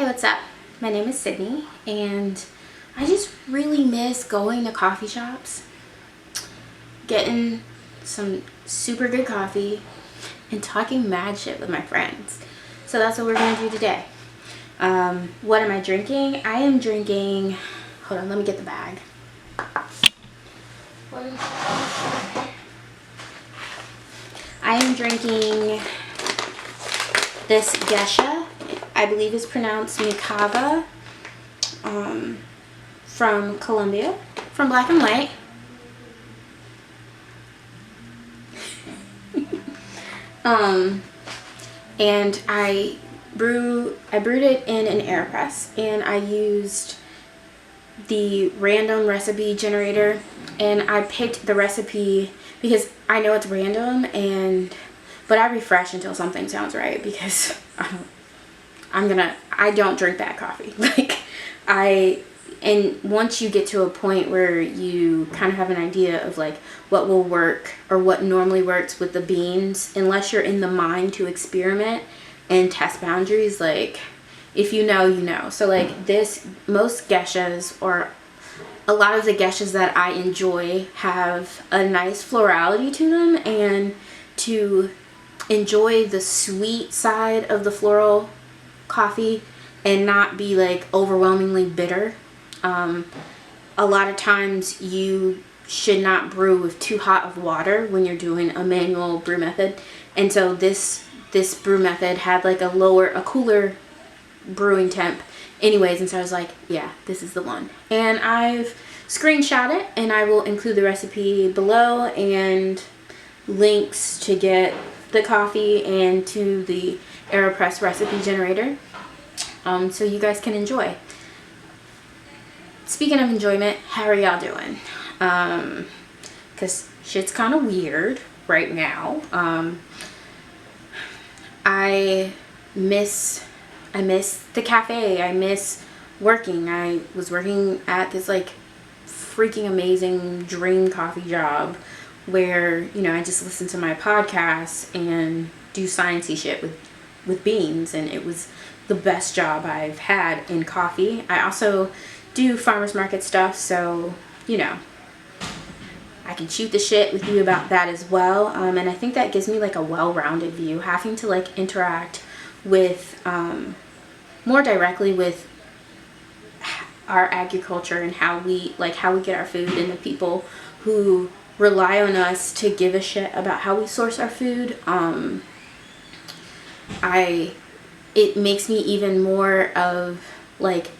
Hey, what's up? My name is Sydney, and I just really miss going to coffee shops, getting some super good coffee, and talking mad shit with my friends. So that's what we're going to do today. What am I drinking? I am drinking, hold on, let me get the bag. I am drinking this Getchu. I believe it's pronounced Mocha, from Colombia, from Black and White. And I brewed it in an Aeropress, and I used the random recipe generator, and I picked the recipe because I know it's random, but I refresh until something sounds right, because I don't drink bad coffee. And once you get to a point where you kind of have an idea of like what will work or what normally works with the beans, unless you're in the mind to experiment and test boundaries, like if you know, you know. So like most Getchus, or a lot of the Getchus that I enjoy, have a nice florality to them, and to enjoy the sweet side of the floral coffee and not be like overwhelmingly bitter. A lot of times you should not brew with too hot of water when you're doing a manual brew method, and so this brew method had like a cooler brewing temp anyways, and so I was like, yeah, this is the one. And I've screenshot it, and I will include the recipe below and links to get the coffee and to the Aeropress recipe generator, so you guys can enjoy. Speaking of enjoyment, how are y'all doing? Because shit's kind of weird right now. I miss the cafe. I miss working. I was working at this like freaking amazing dream coffee job where, you know, I just listen to my podcasts and do sciencey shit with beans, and it was the best job I've had in coffee. I also do farmers market stuff, so, you know, I can shoot the shit with you about that as well. And I think that gives me like a well-rounded view, having to like interact with more directly with our agriculture and how we get our food, and the people who rely on us to give a shit about how we source our food. It makes me even more of like,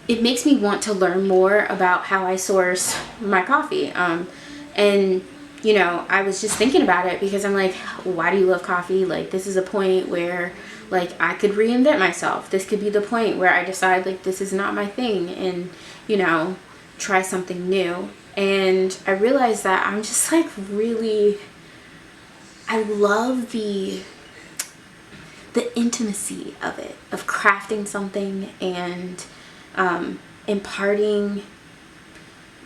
it makes me want to learn more about how I source my coffee. And, you know, I was just thinking about it because I'm like, why do you love coffee? Like, this is a point where, like, I could reinvent myself. This could be the point where I decide, like, this is not my thing, and, you know, try something new. And I realized that I'm just, like, really, I love the intimacy of it, of crafting something and imparting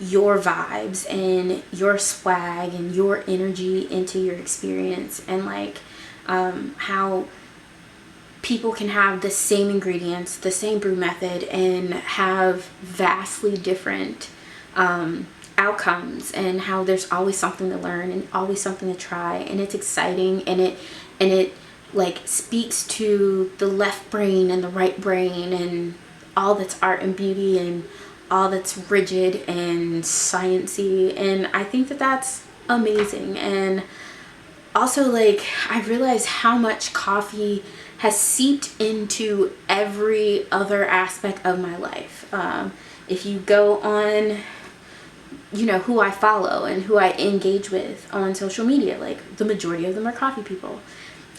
your vibes and your swag and your energy into your experience, and like how people can have the same ingredients, the same brew method, and have vastly different outcomes, and how there's always something to learn and always something to try, and it's exciting, and it like speaks to the left brain and the right brain, and all that's art and beauty, and all that's rigid and sciencey, and I think that that's amazing. And also, like, I realize how much coffee has seeped into every other aspect of my life. If you go on, you know, who I follow and who I engage with on social media, like, the majority of them are coffee people.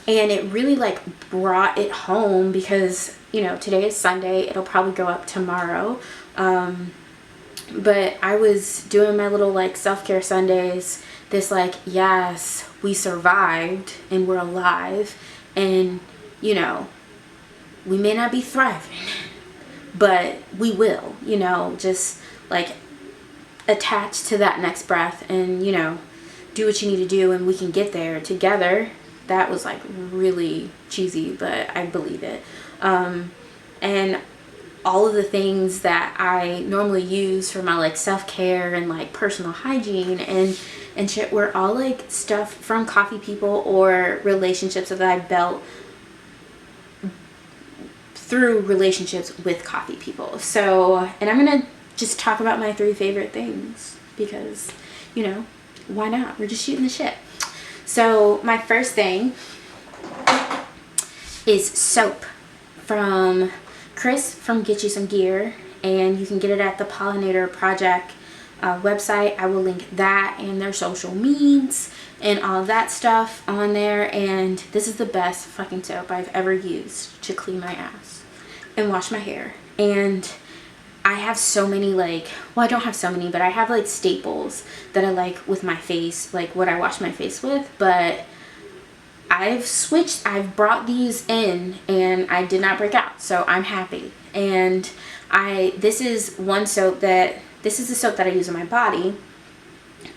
And it really like brought it home because, you know, today is Sunday. It'll probably go up tomorrow. But I was doing my little like self-care Sundays. This like, yes, we survived and we're alive. And, you know, we may not be thriving, but we will, you know, just like attach to that next breath and, you know, do what you need to do, and we can get there together. That was like really cheesy, but I believe it. And all of the things that I normally use for my like self-care and like personal hygiene and shit were all like stuff from coffee people or relationships that I built through relationships with coffee people. So, and I'm gonna just talk about my 3 favorite things because, you know, why not? We're just shooting the shit. So my first thing is soap from Chris from Getchu Some Gear, and you can get it at the Pollinator Project website. I will link that and their social medias and all of that stuff on there. And this is the best fucking soap I've ever used to clean my ass and wash my hair. And I have so many, like, well, I don't have so many, but I have like staples that I like with my face, like what I wash my face with. But I've brought these in and I did not break out, so I'm happy. And this is the soap that I use on my body,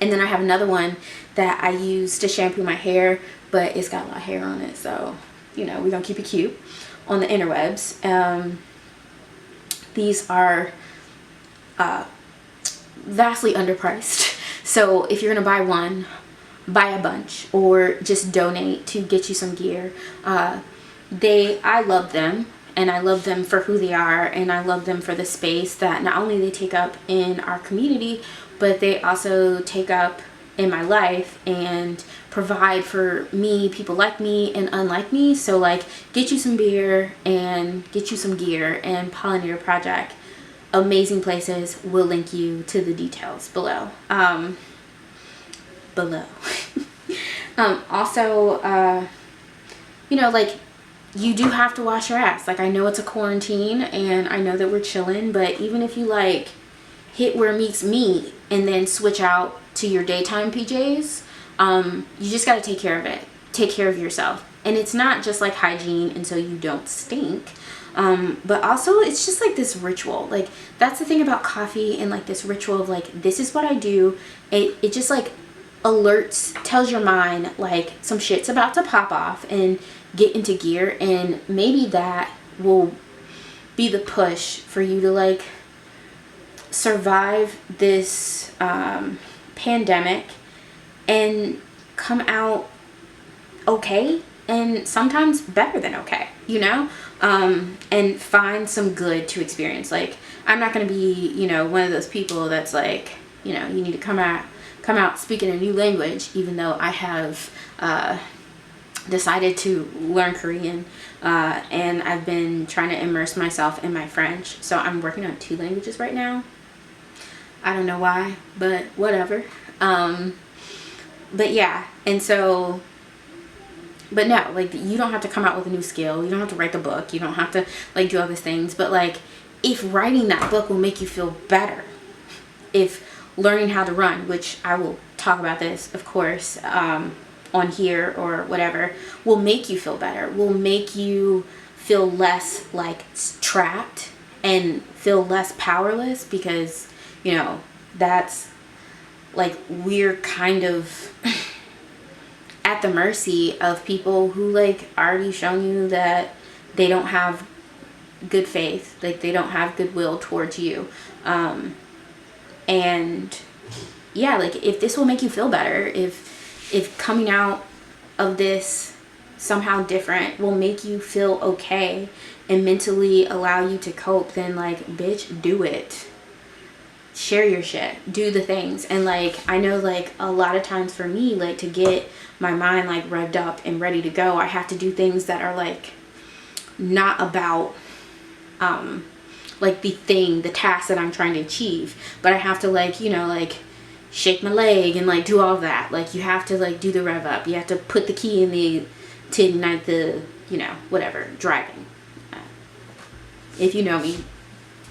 and then I have another one that I use to shampoo my hair, but it's got a lot of hair on it, so, you know, we're gonna keep it cute on the interwebs. These are vastly underpriced, so if you're gonna buy one, buy a bunch or just donate to Getchu Some Gear. I love them, and I love them for who they are, and I love them for the space that not only they take up in our community, but they also take up in my life and provide for me, people like me and unlike me. So like Getchu Some Beer and Getchu Some Gear and Pollinator Project, amazing places. We'll link you to the details below. Also, you know, like, you do have to wash your ass. Like, I know it's a quarantine and I know that we're chilling, but even if you like hit where meets meat and then switch out to your daytime PJs, you just got to take care of it. Take care of yourself. And it's not just like hygiene and so you don't stink, but also it's just like this ritual. Like, that's the thing about coffee and like this ritual of like, this is what I do. It just like alerts, tells your mind like some shit's about to pop off and get into gear, and maybe that will be the push for you to like survive this pandemic and come out okay, and sometimes better than okay, you know, and find some good to experience. Like, I'm not going to be, you know, one of those people that's like, you know, you need to come out speaking a new language, even though I have decided to learn Korean, and I've been trying to immerse myself in my French. So I'm working on 2 languages right now. I don't know why, but whatever. But yeah, and so, but no, like, you don't have to come out with a new skill. You don't have to write the book. You don't have to like do all these things. But like, if writing that book will make you feel better, if learning how to run, which I will talk about this, of course, on here or whatever, will make you feel better, will make you feel less like trapped and feel less powerless, because, you know, that's like, we're kind of at the mercy of people who like already shown you that they don't have good faith, like they don't have goodwill towards you. And yeah, like, if this will make you feel better, if coming out of this somehow different will make you feel okay and mentally allow you to cope, then like, bitch, do it. Share your shit, do the things. And like, I know like a lot of times for me, like, to get my mind like revved up and ready to go, I have to do things that are like not about like the task that I'm trying to achieve, but I have to like, you know, like shake my leg and like do all of that. Like, you have to like do the rev up, you have to put the key in to ignite the, you know, whatever, driving. If you know me,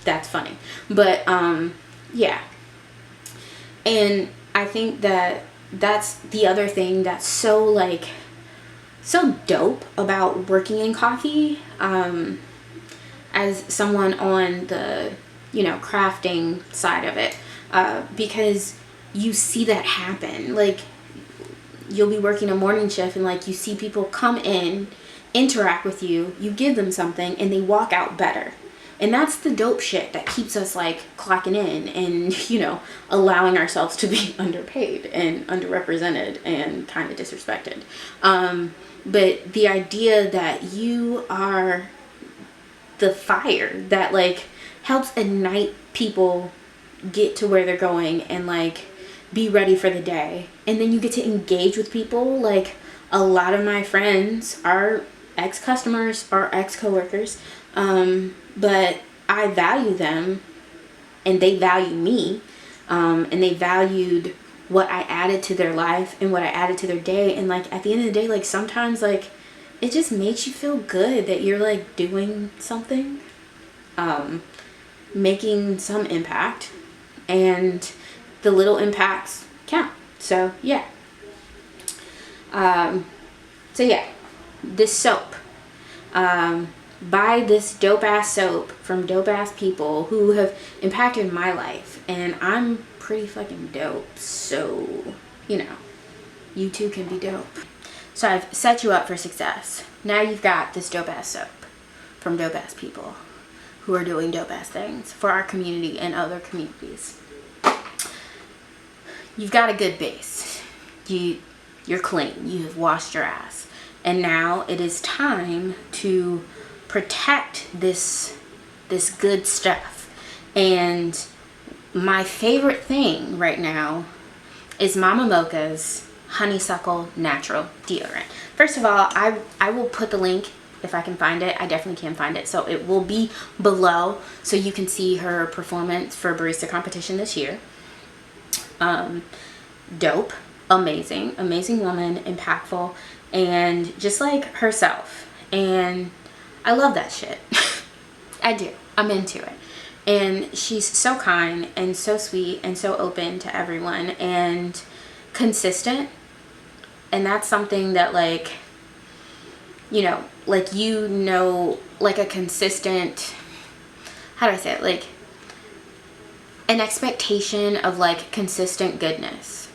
that's funny. But yeah, and I think that that's the other thing that's so like so dope about working in coffee, as someone on the, you know, crafting side of it, because you see that happen. Like, you'll be working a morning shift and like you see people come in interact with you, you give them something, and they walk out better. And that's the dope shit that keeps us like clocking in and, you know, allowing ourselves to be underpaid and underrepresented and kind of disrespected. But the idea that you are the fire that like helps ignite people get to where they're going and like be ready for the day, and then you get to engage with people. Like, a lot of my friends are ex-customers or ex-coworkers, but I value them and they value me, and they valued what I added to their life and what I added to their day. And like, at the end of the day, like, sometimes like it just makes you feel good that you're like doing something, making some impact, and the little impacts count. So yeah. This soap. Buy this dope ass soap from dope ass people who have impacted my life, and I'm pretty fucking dope. So, you know, you too can be dope. So I've set you up for success. Now you've got this dope ass soap from dope ass people who are doing dope ass things for our community and other communities. You've got a good base. You're clean. You have washed your ass. And now it is time to protect this good stuff. And my favorite thing right now is Mama Mocha's Honeysuckle Natural Deodorant. First of all, I will put the link if I can find it. I definitely can find it. So it will be below so you can see her performance for barista competition this year. Dope, amazing woman, impactful, and just like herself. And I love that shit. I do. I'm into it. And she's so kind and so sweet and so open to everyone and consistent. And that's something that, like, like a consistent, how do I say it? Like, an expectation of like consistent goodness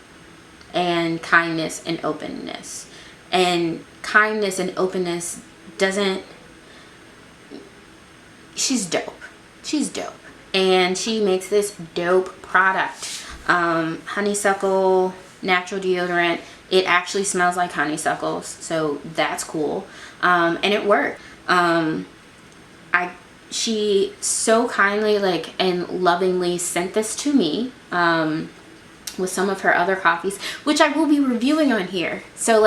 and kindness and openness. And kindness and openness she's dope. She's dope. And she makes this dope product. Honeysuckle natural deodorant. It actually smells like honeysuckles, so that's cool. And it worked. She so kindly and lovingly sent this to me with some of her other coffees, which I will be reviewing on here. So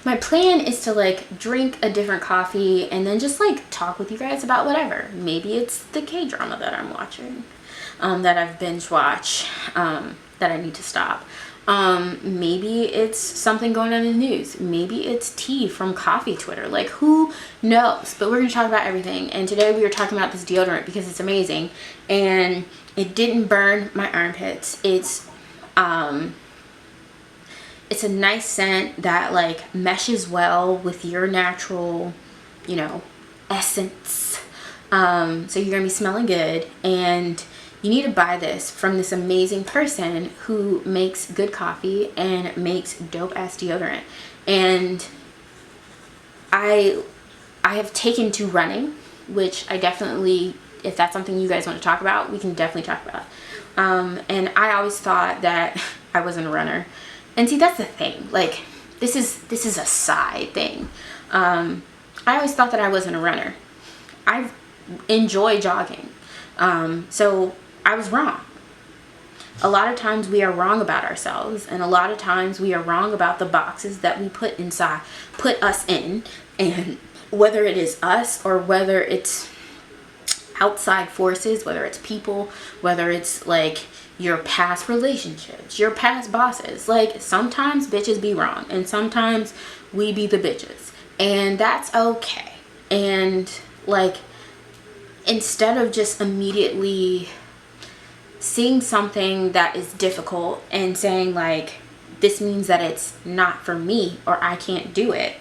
my plan is to drink a different coffee and then just talk with you guys about whatever. Maybe it's the K-drama that I'm watching, that I've binge watched, that I need to stop. Maybe it's something going on in the news. Maybe it's tea from coffee Twitter. Who knows? But we're going to talk about everything. And today we were talking about this deodorant because it's amazing. And it didn't burn my armpits. It's a nice scent that meshes well with your natural, essence. So you're going to be smelling good. And you need to buy this from this amazing person who makes good coffee and makes dope ass deodorant. And I have taken to running, which I definitely, if that's something you guys want to talk about, we can definitely talk about. And I always thought that I wasn't a runner. And see, that's the thing. This is a side thing. I always thought that I wasn't a runner. I enjoy jogging. So I was wrong. A lot of times we are wrong about ourselves, and a lot of times we are wrong about the boxes that we put us in, and whether it is us or whether it's outside forces, whether it's people, whether it's your past relationships, your past bosses. Sometimes bitches be wrong, and sometimes we be the bitches, and that's okay. And instead of just immediately seeing something that is difficult and saying this means that it's not for me or I can't do it,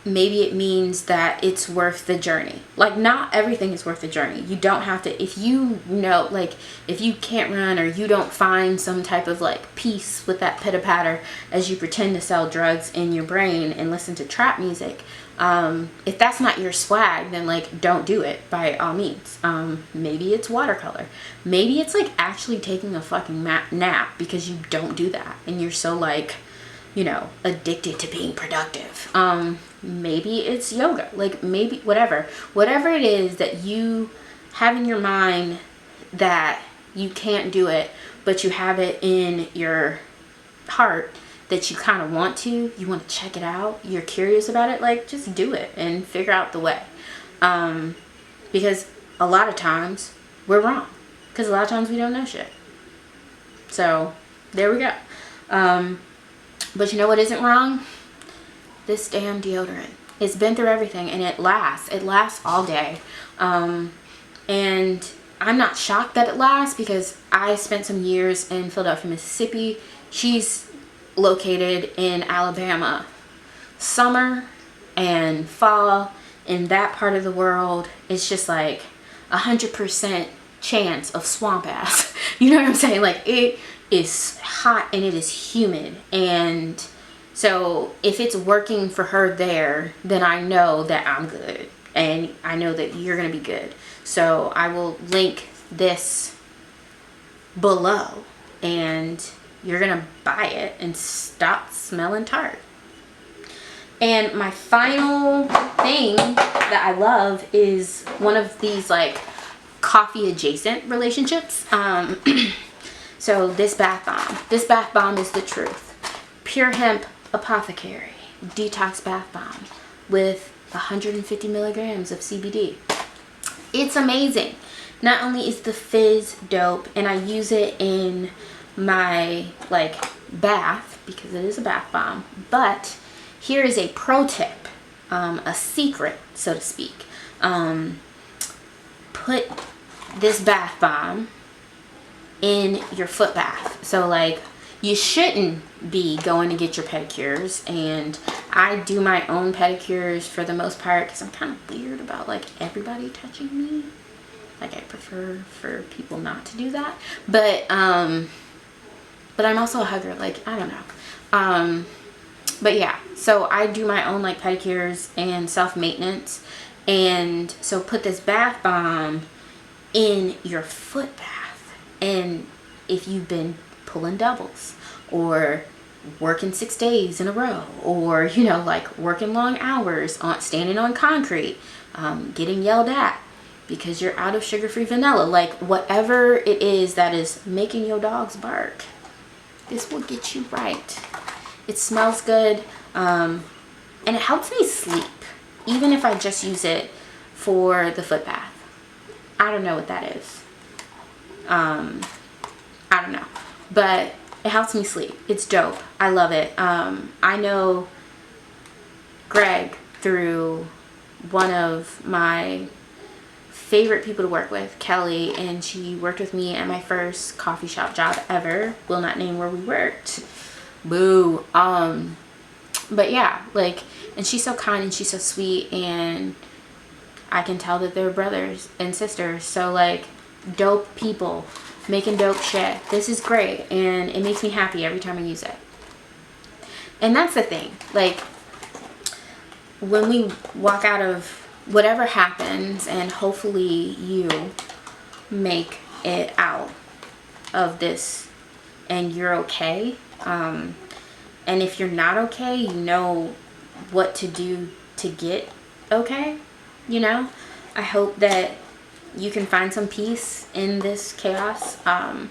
maybe it means that it's worth the journey. Like, not everything is worth the journey. You don't have to, if you know, like, if you can't run, or you don't find some type of like peace with that pitter patter as you pretend to sell drugs in your brain and listen to trap music, if that's not your swag, then like, don't do it by all means. Maybe it's watercolor. Maybe it's like actually taking a fucking nap, because you don't do that and you're so like, you know, addicted to being productive. Maybe it's yoga, like maybe whatever it is that you have in your mind that you can't do it, but you have it in your heart that you kind of want to, you want to check it out, you're curious about it, like just do it and figure out the way. Because a lot of times we're wrong, because a lot of times we don't know shit. So there we go. But you know what isn't wrong? This damn deodorant. It's been through everything, and it lasts. It lasts all day. And I'm not shocked that it lasts, because I spent some years in Philadelphia, Mississippi. She's located in Alabama. Summer and fall in that part of the world, it's just like 100% chance of swamp ass. You know what I'm saying? Like, it is hot and it is humid, and so if it's working for her there, then I know that I'm good, and I know that you're gonna be good. So I will link this below, and you're gonna buy it and stop smelling tart. And my final thing that I love is one of these like coffee adjacent relationships. So this bath bomb. This bath bomb is the truth. Pure Hemp Apothecary Detox Bath Bomb with 150 milligrams of CBD. It's amazing. Not only is the fizz dope, and I use it in my like bath because it is a bath bomb, but here is a pro tip, a secret, so to speak. Put this bath bomb in your foot bath. So like, you shouldn't be going to get your pedicures, and I do my own pedicures for the most part because I'm kind of weird about like everybody touching me. Like, I prefer for people not to do that, but I'm also a hugger, like, I don't know. But yeah, so I do my own like pedicures and self-maintenance, and so put this bath bomb in your foot bath. And if you've been pulling doubles or working 6 days in a row, or you know, like working long hours on standing on concrete, getting yelled at because you're out of sugar-free vanilla, like whatever it is that is making your dogs bark, this will get you right. It smells good, and it helps me sleep, even if I just use it for the foot bath. I don't know what that is. I don't know, but it helps me sleep. It's dope. I love it. I know Greg through one of my favorite people to work with, Kelly, and she worked with me at my first coffee shop job ever. Will not name where we worked. Boo. But yeah, like, and she's so kind and she's so sweet, and I can tell that they're brothers and sisters. So like, dope people making dope shit. This is great, and it makes me happy every time I use it. And that's the thing, like, when we walk out of whatever happens, and hopefully you make it out of this and you're okay, and if you're not okay, you know what to do to get okay, you know. I hope that you can find some peace in this chaos, and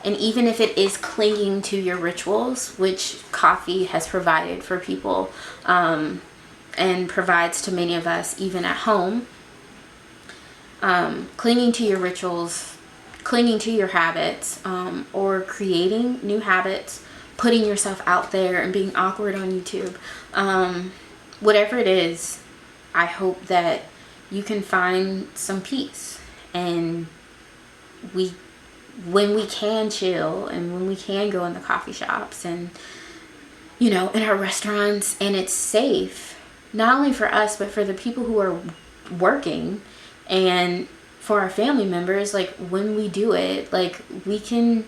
even if it is clinging to your rituals, which coffee has provided for people, and provides to many of us even at home, clinging to your rituals, clinging to your habits, or creating new habits, putting yourself out there and being awkward on YouTube, whatever it is, I hope that you can find some peace. And when we can chill, and when we can go in the coffee shops, and you know, in our restaurants, and it's safe, not only for us, but for the people who are working and for our family members. Like, when we do it, like, we can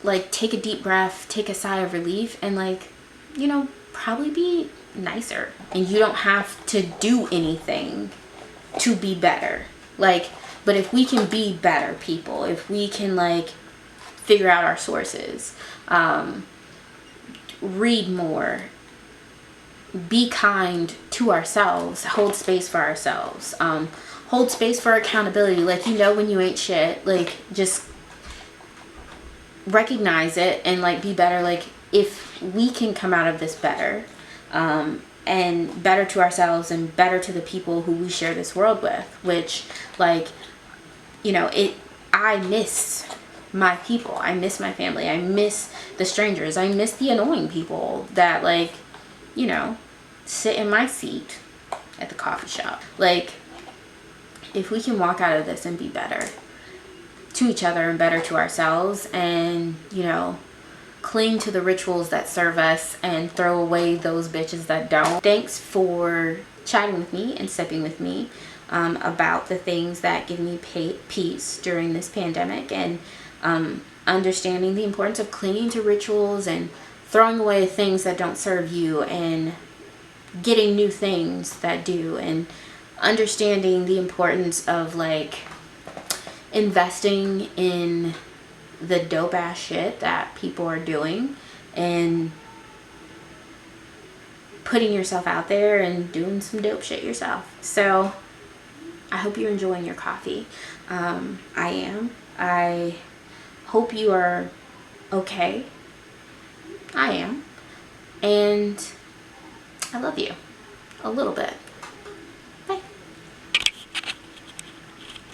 like take a deep breath, take a sigh of relief, and like, you know, probably be nicer. And you don't have to do anything to be better. Like, but if we can be better people, if we can like figure out our sources, read more, be kind to ourselves, hold space for ourselves, hold space for accountability. Like, you know, when you ain't shit, like, just recognize it and like be better. Like, if we can come out of this better, and better to ourselves and better to the people who we share this world with, which, like, you know, I miss my people, I miss my family, I miss the strangers, I miss the annoying people that, like, you know, sit in my seat at the coffee shop. Like, if we can walk out of this and be better to each other and better to ourselves, and, you know, cling to the rituals that serve us and throw away those bitches that don't. Thanks for chatting with me and sipping with me about the things that give me peace during this pandemic, and understanding the importance of clinging to rituals and throwing away things that don't serve you and getting new things that do, and understanding the importance of like investing in the dope ass shit that people are doing and putting yourself out there and doing some dope shit yourself. So I hope you're enjoying your coffee. I am. I hope you are okay. I am. And I love you a little bit.